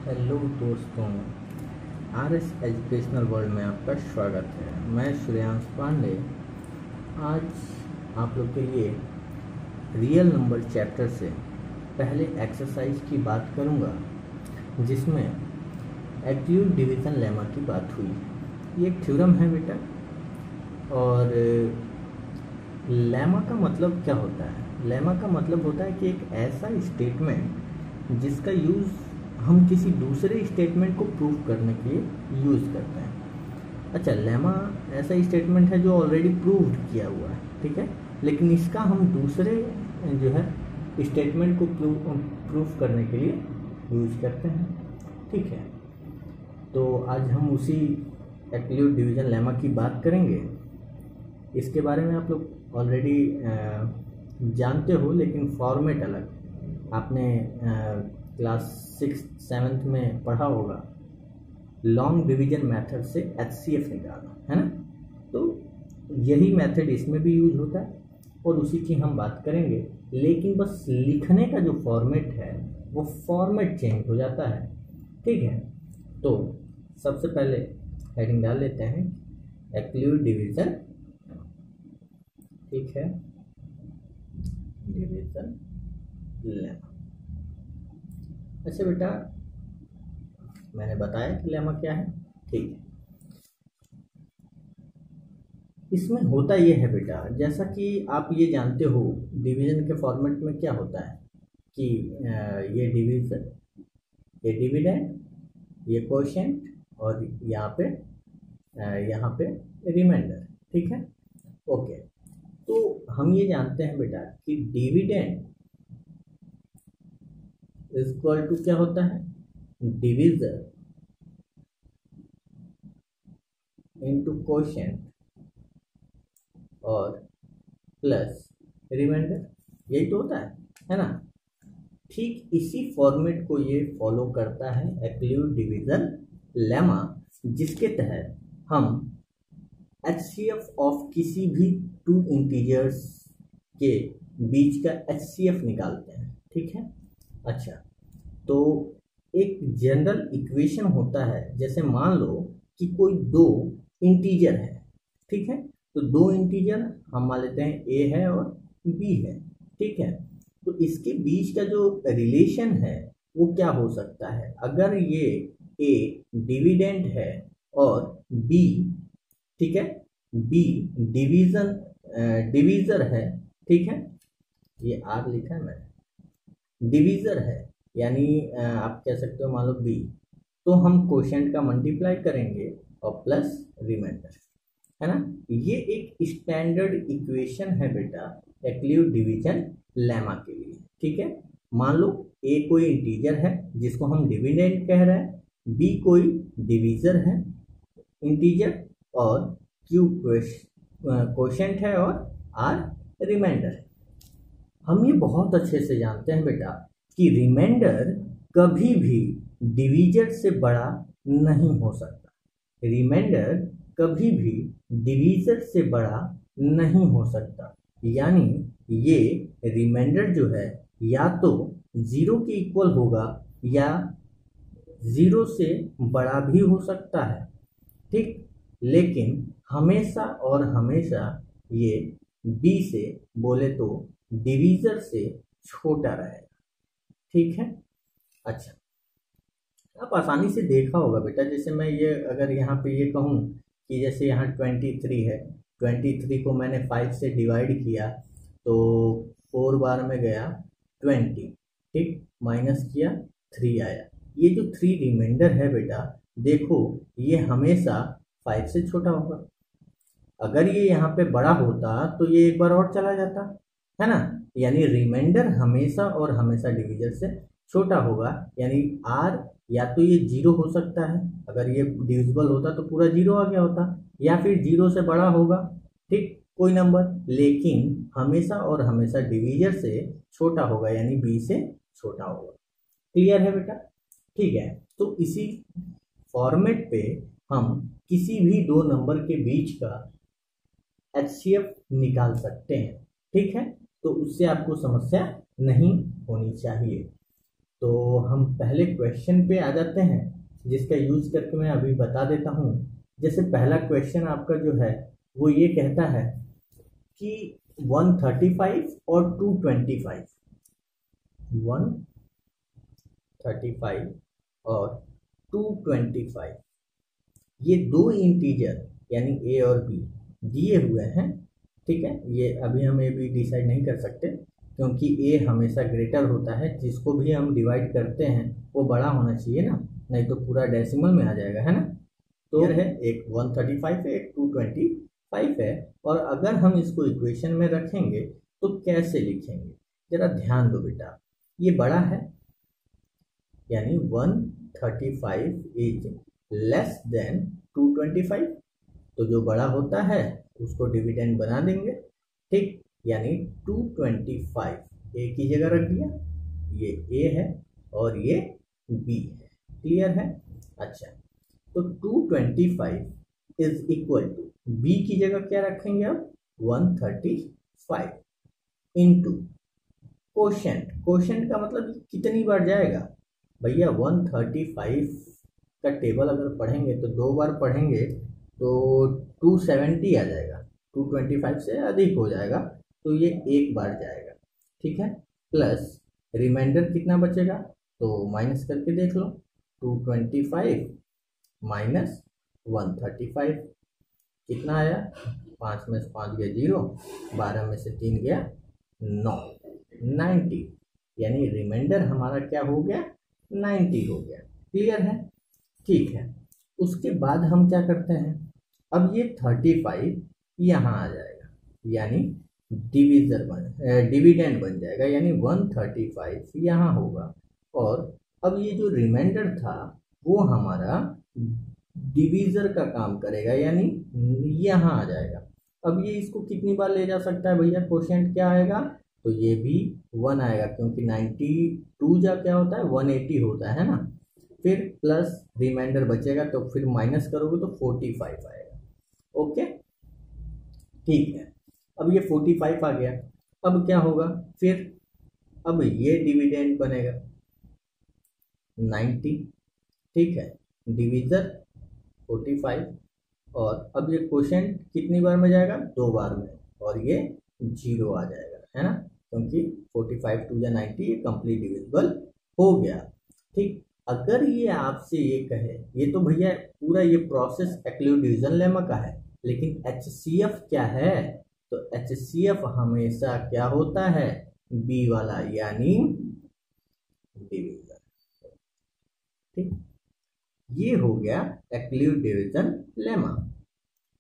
Hello दोस्तों, RS educational world में आपका स्वागत है। मैं श्रेयांश पांडे आज आप लोग के लिए रियल नंबर चैप्टर से पहले एक्सरसाइज की बात करूंगा, जिसमें एक्यूट डिवीज़न लेमा की बात हुई। ये एक थ्योरम है बेटा, और लेमा का मतलब क्या होता है? लेमा का मतलब होता है कि एक ऐसा स्टेटमेंट जिसका यूज़ हम किसी दूसरे स्टेटमेंट को प्रूव करने के लिए यूज़ करते हैं। अच्छा, लेमा ऐसा स्टेटमेंट है जो ऑलरेडी प्रूव्ड किया हुआ है, ठीक है, लेकिन इसका हम दूसरे जो है स्टेटमेंट को प्रूव करने के लिए यूज करते हैं, ठीक है। तो आज हम उसी एक्यूट डिवीज़न लेमा की बात करेंगे। इसके बारे में आप लोग ऑलरेडी जानते हो, लेकिन फॉर्मेट अलग। आपने क्लास 6-7 में पढ़ा होगा, लॉन्ग डिवीजन मेथड से HCF निकालना, है ना। तो यही मेथड इसमें भी यूज होता है और उसी की हम बात करेंगे, लेकिन बस लिखने का जो फॉर्मेट है वो फॉर्मेट चेंज हो जाता है, ठीक है। तो सबसे पहले हेडिंग डाल लेते हैं एक्यूट डिवीजन, ठीक है, डिवीजन लेमा। अच्छा बेटा, मैंने बताया कि लेमा क्या है, ठीक है। इसमें होता यह है बेटा, जैसा कि आप ये जानते हो डिवीजन के फॉर्मेट में क्या होता है कि ये डिवीजन, ये डिविडेंड, ये कोशेंट और यहाँ पे रिमाइंडर, ठीक है, ओके। तो हम ये जानते हैं बेटा कि डिविडेंड इज इक्वल टू क्या होता है, डिवीजर इनटू कोशेंट और प्लस रिमाइंडर, यही तो होता है ना। ठीक इसी फॉर्मेट को ये फॉलो करता है एक्यूट डिवीजन लेमा, जिसके तहत हम HCF ऑफ किसी भी टू इंटीजर्स के बीच का HCF निकालते हैं, ठीक है। अच्छा, तो एक जनरल इक्वेशन होता है, जैसे मान लो कि कोई दो इंटीजर है, ठीक है। तो दो इंटीजर हम मान लेते हैं A है और B है, ठीक है। तो इसके बीच का जो रिलेशन है वो क्या हो सकता है? अगर ये A डिविडेंड है और B, ठीक है, B डिवीजर है, ठीक है, ये R लिखा है मैंने, डिवीजर है, यानी आप कह सकते हो मान लो B, तो हम कोशेंट का मल्टीप्लाई करेंगे और प्लस रिमाइंडर, है ना। ये एक स्टैंडर्ड इक्वेशन है बेटा एक्यूट डिवीजन लेमा के लिए, ठीक है। मान लो A कोई इंटीजर है जिसको हम डिविडेंड कह रहे हैं, B कोई डिवीजर है इंटीजर, और Q कोशेंट है और R रिमाइंडर है। हम ये बहुत अच्छे से जानते हैं बेटा कि रिमाइंडर कभी भी डिवीजर से बड़ा नहीं हो सकता, रिमाइंडर कभी भी डिवीजर से बड़ा नहीं हो सकता, यानी ये रिमाइंडर जो है या तो 0 के इक्वल होगा या 0 से बड़ा भी हो सकता है, ठीक, लेकिन हमेशा और हमेशा ये B से बोले तो डिवीजर से छोटा रहेगा, ठीक है। अच्छा, आप आसानी से देखा होगा बेटा, जैसे मैं ये अगर यहाँ पे ये कहूँ कि जैसे यहाँ 23 है, 23 को मैंने 5 से डिवाइड किया तो 4 बार में गया 20, ठीक, माइनस किया 3 आया। ये जो 3 रिमाइंडर है बेटा, देखो ये हमेशा 5 से छोटा होगा। अगर ये यहाँ पे बड़ा होता तो ये एक बार और चला जाता, है ना। यानी रिमाइंडर हमेशा और हमेशा डिवीजर से छोटा होगा, यानी R या तो ये 0 हो सकता है, अगर ये डिविजिबल होता तो पूरा 0 आ गया होता, या फिर 0 से बड़ा होगा, ठीक, कोई नंबर, लेकिन हमेशा और हमेशा डिवीजर से छोटा होगा, यानी B से छोटा होगा। क्लियर है बेटा? ठीक है, तो इसी फॉर्मेट पे हम किसी भी दो नंबर के बीच का HCF निकाल सकते हैं, ठीक है। तो उससे आपको समस्या नहीं होनी चाहिए। तो हम पहले क्वेश्चन पे आ जाते हैं, जिसका यूज करके मैं अभी बता देता हूँ। जैसे पहला क्वेश्चन आपका जो है वो ये कहता है कि 135 और 225, 135 और 225 ये दो इंटीजर यानी ए और बी दिए हुए हैं। ठीक है, ये अभी हम ए बी डिसाइड नहीं कर सकते क्योंकि ए हमेशा ग्रेटर होता है, जिसको भी हम डिवाइड करते हैं वो बड़ा होना चाहिए ना, नहीं तो पूरा डेसिमल में आ जाएगा, है ना। तो है एक 135 है, एक 225 है, और अगर हम इसको इक्वेशन में रखेंगे तो कैसे लिखेंगे, जरा ध्यान दो बेटा। ये बड़ा है यानी 135 इज लेस देन 225, तो जो बड़ा होता है उसको डिविडेंड बना देंगे। ठीक, यानी 225 ए की जगह रख दिया, ये ए है और ये बी है। क्लियर है? अच्छा, तो 225 इज इक्वल टू बी की जगह क्या रखेंगे अब 135 इंटू कोशेंट। कोशेंट का मतलब कितनी बार जाएगा भैया, 135 का टेबल अगर पढ़ेंगे तो 2 बार पढ़ेंगे तो 270 आ जाएगा, 225 से अधिक हो जाएगा तो ये एक बार जाएगा। ठीक है, प्लस रिमाइंडर कितना बचेगा तो माइनस करके देख लो, 225 माइनस 135 कितना आया, 5 में से 5 गया 0, 12 में से 3 गया 9, 90, यानी रिमाइंडर हमारा क्या हो गया 90 हो गया। क्लियर है? ठीक है, उसके बाद हम क्या करते हैं, अब ये 35 यहाँ आ जाएगा यानी डिविडेंड बन जाएगा, यानी 135 यहाँ होगा, और अब ये जो रिमाइंडर था वो हमारा डिवीजर का काम करेगा यानी यहाँ आ जाएगा। अब ये इसको कितनी बार ले जा सकता है भैया, क्वोशिएंट क्या आएगा, तो ये भी 1 आएगा क्योंकि 92 जा क्या होता है 180 होता है ना, फिर प्लस रिमाइंडर बचेगा तो फिर माइनस करोगे तो 45 आएगा। ओके, ठीक है, अब ये 45 आ गया, अब क्या होगा फिर, अब ये डिविडेंड बनेगा 90, ठीक है, डिवीजर 45, और अब ये क्वोशिएंट कितनी बार में जाएगा 2 बार में, और ये 0 आ जाएगा, है ना, क्योंकि 45 2 या 90 ये कंप्लीट डिविजिबल हो गया। ठीक, अगर ये आपसे ये कहे, ये तो भैया पूरा ये प्रोसेस एक्लिव डिवीजन लेमा का है, लेकिन HCF क्या है, तो HCF हमेशा क्या होता है बी वाला यानी डिवीजन। ठीक, ये हो गया एक्लिव डिवीजन लेमा।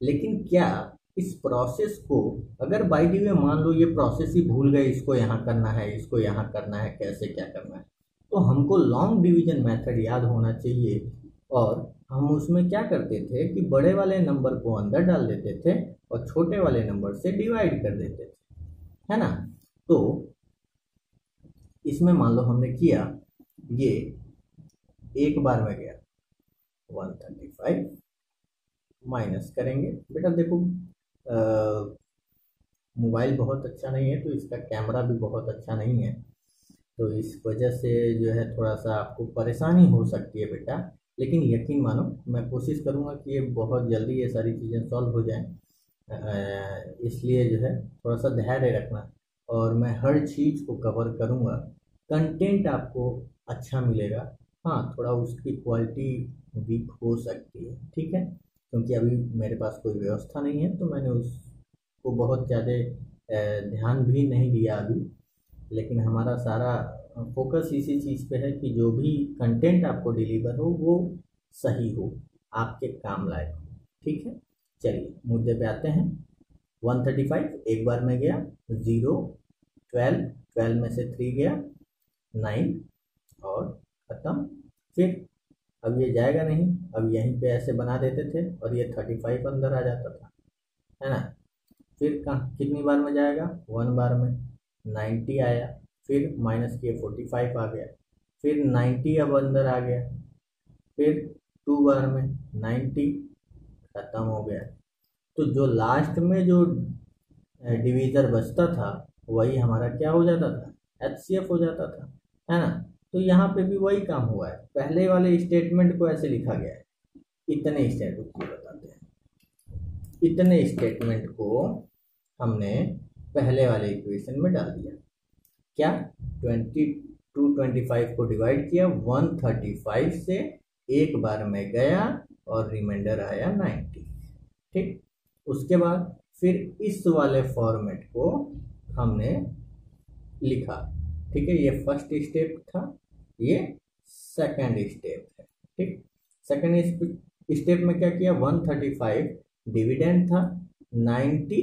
लेकिन क्या इस प्रोसेस को अगर बाय द वे मान लो ये प्रोसेस ही भूल गए, इसको यहाँ करना है, इसको यहाँ करना है, कैसे क्या करना है, तो हमको लॉन्ग डिवीजन मेथड याद होना चाहिए, और हम उसमें क्या करते थे कि बड़े वाले नंबर को अंदर डाल देते थे और छोटे वाले नंबर से डिवाइड कर देते थे, है ना। तो इसमें मान लो हमने किया, ये एक बार में गया 135, माइनस करेंगे बेटा, देखो मोबाइल बहुत अच्छा नहीं है तो इसका कैमरा भी बहुत अच्छा नहीं है, तो इस वजह से जो है थोड़ा सा आपको परेशानी हो सकती है बेटा, लेकिन यकीन मानो मैं कोशिश करूँगा कि ये बहुत जल्दी ये सारी चीज़ें सॉल्व हो जाएं, इसलिए जो है थोड़ा सा धैर्य रखना, और मैं हर चीज़ को कवर करूँगा, कंटेंट आपको अच्छा मिलेगा। हाँ, थोड़ा उसकी क्वालिटी वीक हो सकती है, ठीक है, क्योंकि अभी मेरे पास कोई व्यवस्था नहीं है तो मैंने उसको बहुत ज़्यादा ध्यान भी नहीं दिया अभी, लेकिन हमारा सारा फोकस इसी चीज़ पे है कि जो भी कंटेंट आपको डिलीवर हो वो सही हो, आपके काम लायक हो। ठीक है, चलिए मुद्दे पे आते हैं। 135 एक बार में गया, 0, 12, 12 में से 3 गया 9, और ख़त्म। फिर अब ये जाएगा नहीं, अब यहीं पे ऐसे बना देते थे और ये 35 अंदर आ जाता था, है ना। फिर कहाँ कितनी बार में जाएगा 1 बार में, 90 आया, फिर माइनस किए 45 आ गया, फिर 90 अब अंदर आ गया, फिर 2 बार में 90, ख़त्म हो गया। तो जो लास्ट में जो डिवीज़र बचता था वही हमारा क्या हो जाता था HCF हो जाता था, है ना। तो यहाँ पे भी वही काम हुआ है, पहले वाले स्टेटमेंट को ऐसे लिखा गया है, इतने स्टेटमेंट को बताते हैं, इतने स्टेटमेंट को हमने पहले वाले इक्वेशन में डाल दिया। क्या 2225 को डिवाइड किया 135 से, एक बार में गया और रिमाइंडर आया 90। ठीक, उसके बाद फिर इस वाले फॉर्मेट को हमने लिखा। ठीक है, ये फर्स्ट स्टेप था, ये सेकंड स्टेप है। ठीक, सेकंड स्टेप में क्या किया, 135 डिविडेंड था, 90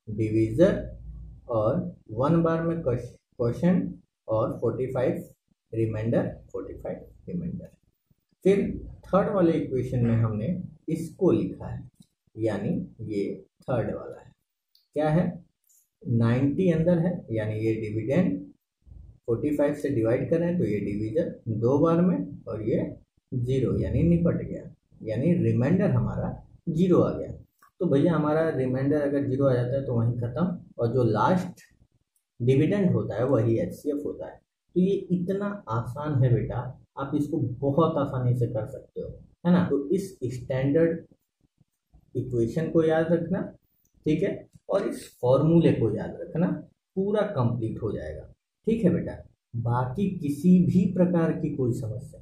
डिवीजर और 1 बार में क्वेश्चन और 45 रिमाइंडर, 45 रिमाइंडर। फिर थर्ड वाले इक्वेशन में हमने इसको लिखा है, यानी ये थर्ड वाला है, क्या है 90 अंदर है, यानी ये डिविडेंड 45 से डिवाइड करें तो ये डिवीजर 2 बार में और ये 0 यानी निपट गया, यानी रिमाइंडर हमारा 0 आ गया। तो भैया हमारा रिमाइंडर अगर 0 आ जाता है तो वहीं खत्म, और जो लास्ट डिविडेंड होता है वही एचसीएफ होता है। तो ये इतना आसान है बेटा, आप इसको बहुत आसानी से कर सकते हो, है ना। तो इस स्टैंडर्ड इक्वेशन को याद रखना, ठीक है, और इस फॉर्मूले को याद रखना, पूरा कंप्लीट हो जाएगा। ठीक है बेटा, बाकी किसी भी प्रकार की कोई समस्या,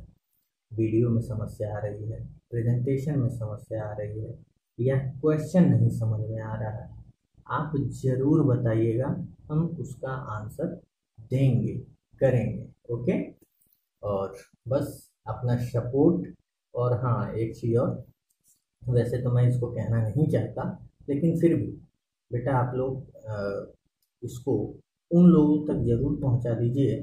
वीडियो में समस्या आ रही है, प्रेजेंटेशन में समस्या आ रही है, या क्वेश्चन नहीं समझ में आ रहा है, आप जरूर बताइएगा, हम उसका आंसर देंगे, करेंगे। ओके, और बस अपना सपोर्ट, और हाँ एक चीज़ और, वैसे तो मैं इसको कहना नहीं चाहता, लेकिन फिर भी बेटा आप लोग इसको उन लोगों तक जरूर पहुंचा दीजिए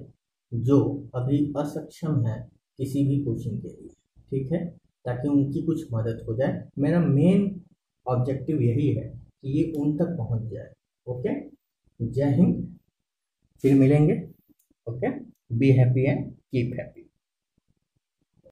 जो अभी असक्षम है किसी भी कोचिंग के लिए, ठीक है, ताकि उनकी कुछ मदद हो जाए। मेरा मेन ऑब्जेक्टिव यही है कि ये उन तक पहुंच जाए। ओके, जय हिंद, फिर मिलेंगे। Okay, be happy and keep happy.